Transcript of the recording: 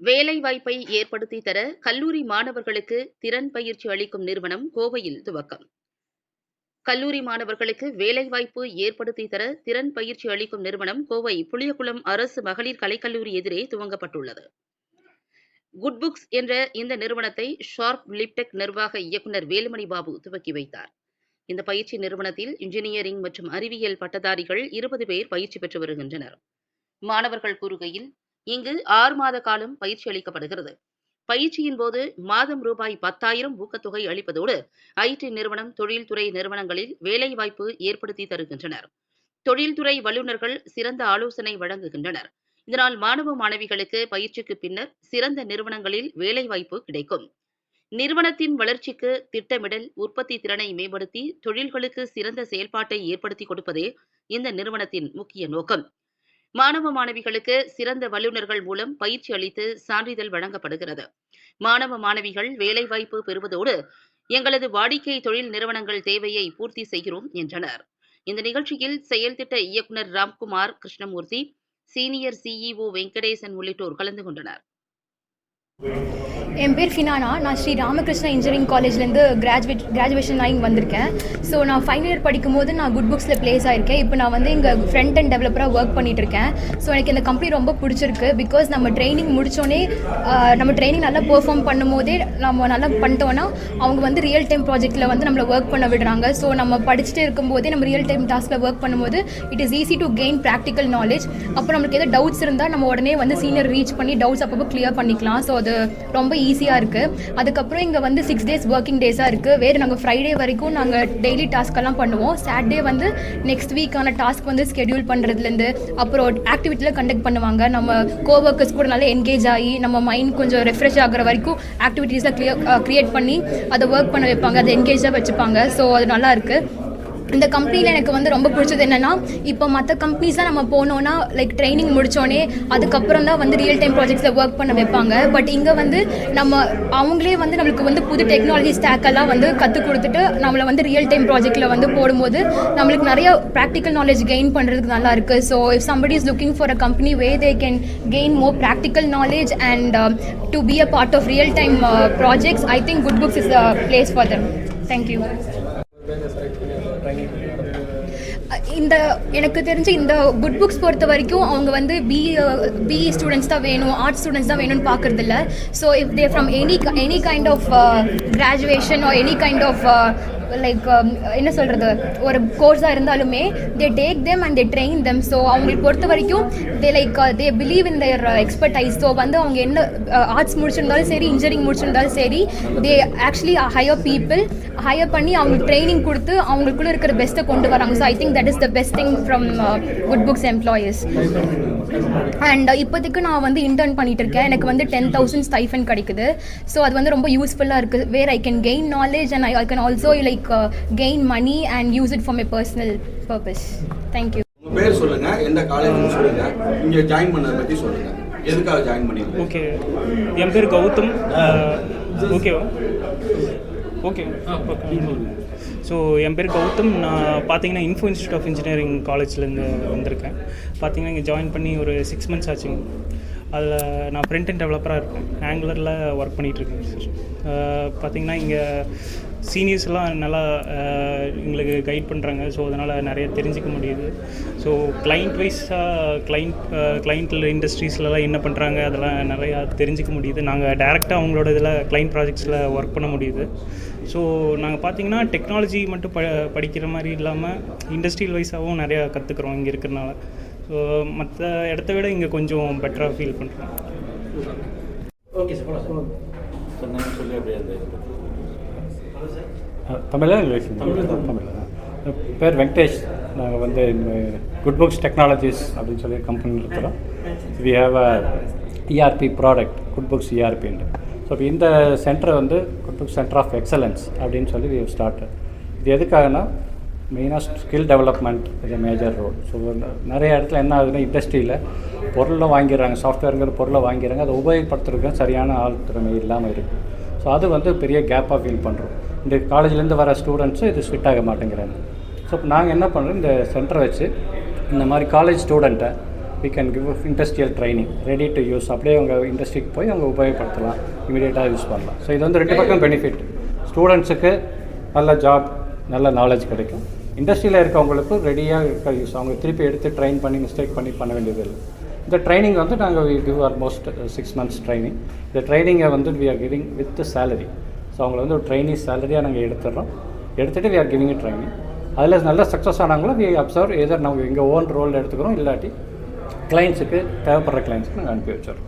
வேலைவாய்ப்பை ஏற்படுத்தி தர கல்லூரி மாணவர்களுக்கு திறன் பயிற்சி அளிக்கும் நிறுவனம் கோவையில் துவக்கம். கல்லூரி மாணவர்களுக்கு வேலைவாய்ப்பு ஏற்படுத்தி தர திறன் பயிற்சி அளிக்கும் நிறுவனம் கோவை புளியகுளம் அரசு மகளிர் கலைக்கல்லூரி எதிரே துவங்கப்பட்டுள்ளது. குட் புக்ஸ் என்ற இந்த நிறுவனத்தை ஷார்ப் லிப்டெக் நிர்வாக இயக்குநர் வேலுமணி பாபு துவக்கி வைத்தார். இந்த பயிற்சி நிறுவனத்தில் இன்ஜினியரிங் மற்றும் அறிவியல் பட்டதாரிகள் 20 பேர் பயிற்சி பெற்று வருகின்றனர். மாணவர்கள் கூறுகையில், இங்கு 6 மாத காலம் பயிற்சி அளிக்கப்படுகிறது. பயிற்சியின் போது மாதம் ரூபாய் 10,000 ஊக்கத்தொகை அளிப்பதோடு ஐடி நிறுவனம், தொழில்துறை நிறுவனங்களில் வேலைவாய்ப்பு ஏற்படுத்தி தருகின்றனர். தொழில்துறை வல்லுநர்கள் சிறந்த ஆலோசனை வழங்குகின்றனர். இதனால் மாணவ மாணவிகளுக்கு பயிற்சிக்கு பின்னர் சிறந்த நிறுவனங்களில் வேலைவாய்ப்பு கிடைக்கும். நிறுவனத்தின் வளர்ச்சிக்கு திட்டமிடல், உற்பத்தி திறனை மேம்படுத்தி தொழில்களுக்கு சிறந்த செயல்பாட்டை ஏற்படுத்தி கொடுப்பதே இந்த நிறுவனத்தின் முக்கிய நோக்கம். மாணவ மாணவிகளுக்கு சிறந்த வல்லுநர்கள் மூலம் பயிற்சி அளித்து சான்றிதழ் வழங்கப்படுகிறது. மாணவ மாணவிகள் வேலைவாய்ப்பு பெறுவதோடு எங்களது வாடிக்கை தொழில் நிறுவனங்கள் தேவையை பூர்த்தி செய்கிறோம் என்றனர். இந்த நிகழ்ச்சியில் செயல்திட்ட இயக்குநர் ராம்குமார் கிருஷ்ணமூர்த்தி, சீனியர் சிஇஓ வெங்கடேசன் உள்ளிட்டோர் கலந்து கொண்டனர். என் பேர் ஃபினானா. நான் ஸ்ரீ ராமகிருஷ்ணா இன்ஜினியரிங் காலேஜ்லேருந்து கிராஜுவேஷன் ஆகி வந்திருக்கேன். ஸோ நான் ஃபைனல் இயர் படிக்கும் போது நான் குட் புக்ஸில் ப்ளேஸ் ஆகிருக்கேன். இப்போ நான் வந்து இங்கே ஃப்ரண்ட் அண்ட் டெவலப்பராக ஒர்க் பண்ணிட்டு இருக்கேன். ஸோ எனக்கு இந்த கம்பெனி ரொம்ப பிடிச்சிருக்கு. பிகாஸ் நம்ம ட்ரைனிங் முடித்தோடனே நம்ம ட்ரைனிங் நல்லா பெர்ஃபார்ம் பண்ணும் போதே நம்ம நல்லா பண்ணிட்டோன்னா அவங்க வந்து ரியல் டைம் ப்ராஜெக்ட்டில் வந்து நம்மளை ஒர்க் பண்ண விடுறாங்க. ஸோ நம்ம படிச்சுட்டு இருக்கும்போதே நம்ம ரியல் டைம் டாஸ்கில் ஒர்க் பண்ணும்போது it is easy to gain practical knowledge. அப்போ நம்மளுக்கு எதாவது டவுட்ஸ் இருந்தால் நம்ம உடனே வந்து சீனியர் ரீச் பண்ணி டவுட்ஸ் அப்பப்போ கிளியர் பண்ணிக்கலாம். ஸோ அது ரொம்ப ஈஸியாக இருக்குது. அதுக்கப்புறம் இங்கே வந்து 6 days ஒர்க்கிங் டேஸாக இருக்குது. வேறு நாங்கள் ஃப்ரைடே வரைக்கும் நாங்கள் டெய்லி டாஸ்க்கெல்லாம் பண்ணுவோம். சாட்டர்டே வந்து நெக்ஸ்ட் வீக்கான டாஸ்க் வந்து ஸ்கெடியூல் பண்ணுறதுலேருந்து அப்புறம் ஆக்டிவிட்டியில் கண்டக்ட் பண்ணுவாங்க. நம்ம கோவர்க்கர்ஸ் கூட நல்லா என்கேஜ் ஆகி நம்ம மைண்ட் கொஞ்சம் ரெஃப்ரெஷ் ஆகிற வரைக்கும் ஆக்டிவிட்டீஸை க்ரியேட் பண்ணி அதை ஒர்க் பண்ண வைப்பாங்க. அதை என்கேஜாக வச்சுப்பாங்க. ஸோ அது நல்லா இருக்குது. இந்த கம்பெனியில் எனக்கு வந்து ரொம்ப பிடிச்சது என்னென்னா, இப்போ மற்ற கம்பெனிஸாக நம்ம போனோன்னா லைக் ட்ரைனிங் முடித்தோடனே அதுக்கப்புறம் தான் வந்து ரியல் டைம் ப்ராஜெக்ட்ஸில் ஒர்க் பண்ண வைப்பாங்க. பட் இங்கே வந்து அவங்களே வந்து நம்மளுக்கு வந்து புது டெக்னாலஜி ஸ்டாக்கெல்லாம் வந்து கற்றுக் கொடுத்துட்டு நம்மளை வந்து ரியல் டைம் ப்ராஜெக்ட்டில் வந்து போடும்போது நம்மளுக்கு நிறைய ப்ராக்டிக்கல் நாலேஜ் கெயின் பண்ணுறதுக்கு நல்லா இருக்குது. So if somebody is looking for a company way they can gain more practical knowledge and to be a part of real time projects, I think good books is the place for them. Thank you. இந்த எனக்கு தெரிஞ்சு இந்த good books பொறுத்த வரைக்கும் அவங்க வந்து BE students தான் வேணும், ஆர்ட்ஸ் ஸ்டூடெண்ட்ஸ் தான் வேணும்னு பார்க்குறதில்ல. So if they from any kind of graduation or any kind of like என்ன சொல்கிறது, ஒரு கோர்ஸாக இருந்தாலுமே they take them and they train them. So அவங்களுக்கு பொறுத்த வரைக்கும் they believe in their expertise. So வந்து அவங்க என்ன ஆர்ட்ஸ் முடிச்சிருந்தாலும் சரி, இன்ஜினியரிங் முடிச்சிருந்தாலும் சரி, தே ஆக்சுவலி ஹையர் பண்ணி அவங்களுக்கு ட்ரைனிங் கொடுத்து அவங்களுக்குள்ளே இருக்கிற பெஸ்ட்டை கொண்டு வராங்க. So I think that is the best thing from good books employees. And இப்போதைக்கு நான் வந்து இன்டர்ன் பண்ணிட்டு இருக்கேன். எனக்கு வந்து 10,000 ஸ்டைஃபன் கிடைக்குது. ஸோ அது வந்து ரொம்ப யூஸ்ஃபுல்லாக இருக்குது. Where I can gain knowledge and I can also like gain money and use it for my personal purpose. Thank you. உங்கள் பேர் சொல்லுங்கள், எந்த காலேஜ்னு சொல்லுங்கள், இங்கே ஜாயின் பண்ணதை பற்றி சொல்லுங்கள், எதுக்காக ஜாயின் பண்ணிங்க? ஓகே, என் பேர் கௌதம். ஓகேவா? ஓகே. ஸோ என் பேர் கௌதம். நான் பார்த்தீங்கன்னா இன்ஃபோ இன்ஸ்டியூட் ஆஃப் இன்ஜினியரிங் காலேஜ்லேருந்து வந்திருக்கேன். பார்த்தீங்கன்னா இங்கே ஜாயின் பண்ணி ஒரு 6 months ஆச்சுங்க. அதில் நான் ஃப்ரண்ட் அண்ட் டெவலப்பராக இருக்கேன். ஆங்குலரில் ஒர்க் பண்ணிகிட்ருக்கேன் சார். பார்த்தீங்கன்னா இங்கே சீனியர்ஸ்லாம் நல்லா எங்களுக்கு கைட் பண்ணுறாங்க. ஸோ அதனால் நிறைய தெரிஞ்சிக்க முடியுது. ஸோ கிளைண்ட் வைஸாக கிளைண்ட்டில் இண்டஸ்ட்ரீஸ்லலாம் என்ன பண்ணுறாங்க அதெல்லாம் நிறையா தெரிஞ்சிக்க முடியுது. நாங்கள் டேரெக்டாக அவங்களோட இதில் கிளைண்ட் ப்ராஜெக்ட்ஸில் ஒர்க் பண்ண முடியுது. ஸோ நாங்கள் பார்த்திங்கன்னா டெக்னாலஜி மட்டும் படிக்கிற மாதிரி இல்லாமல் இண்டஸ்ட்ரியல் வைஸாகவும் நிறையா கற்றுக்குறோம் இங்கே இருக்கிறனால. ஸோ மற்ற இடத்த விட இங்கே கொஞ்சம் பெட்டராக ஃபீல் பண்ணுறோம். ஓகே சார், சொல்லி அப்படியே தமிழா இங்கிலீஷ்? தமிழ். பேர் வெங்கடேஷ். நாங்கள் வந்து குட் புக்ஸ் டெக்னாலஜிஸ் அப்படின்னு சொல்லி கம்பெனி இருக்கிறோம். We have a ERP product, good books இஆர்பின்னு. ஸோ இப்போ இந்த சென்டர் வந்து good books centre of excellence அப்படின்னு சொல்லி வி ஸ்டார்டட். இது எதுக்காகனா மெயினாக skill development is a major role. So நிறைய இடத்துல என்ன ஆகுதுன்னா, இண்டஸ்ட்ரியில் பொருளை வாங்கிடுறாங்க, சாஃப்ட்வேருங்கிற பொருளை வாங்கிடுறாங்க, அதை உபயோகப்படுத்துறதுக்கு சரியான ஆள் திறமை இல்லாமல் இருக்குது. ஸோ அது வந்து பெரிய கேப்பாக ஃபீல் பண்ணுறோம். இந்த காலேஜ்லேருந்து வர ஸ்டூடெண்ட்ஸு இது ஃபிட் ஆக மாட்டேங்கிறாங்க. ஸோ இப்போ நாங்கள் என்ன பண்ணுறோம், இந்த சென்டரை வச்சு இந்த மாதிரி college ஸ்டூடெண்ட்டை we can give industrial training ready to use அப்படியே அவங்க இண்டஸ்ட்ரிக்கு போய் அவங்க உபயோகப்படுத்தலாம் இமீடியட்டாக யூஸ் பண்ணலாம். ஸோ இது வந்து 2 பக்கம் பெனிஃபிட். ஸ்டூடெண்ட்ஸுக்கு நல்ல ஜாப் நல்ல நாலேஜ் கிடைக்கும், இண்டஸ்ட்ரியில் இருக்கவங்களுக்கு ரெடியாக இருக்க யூஸ் அவங்க திருப்பி எடுத்து ட்ரெயின் பண்ணி மிஸ்டேக் பண்ண வேண்டியது இல்லை. இந்த ட்ரைனிங் வந்து நாங்கள் கிவ் ஆல்மோஸ்ட் 6 months ட்ரைனிங். இந்த ட்ரைனிங்கை வந்து we are giving with salary. So அவங்கள வந்து ஒரு ட்ரைனி சேலரியாக நாங்கள் எடுத்துகிட்டு வி ஆர் கிவிங் ட்ரைனிங். அதில் நல்ல சக்ஸஸ் ஆனாங்களும் வி அப்சர்வ் எதர் நாங்கள் எங்கள் ஓன் ரோல் எடுத்துக்கிறோம், இல்லாட்டி கிளைண்ட்ஸுக்கு தேவைப்படுற கிளைண்ட்ஸுக்கு நாங்கள் அனுப்பி வச்சிடறோம்.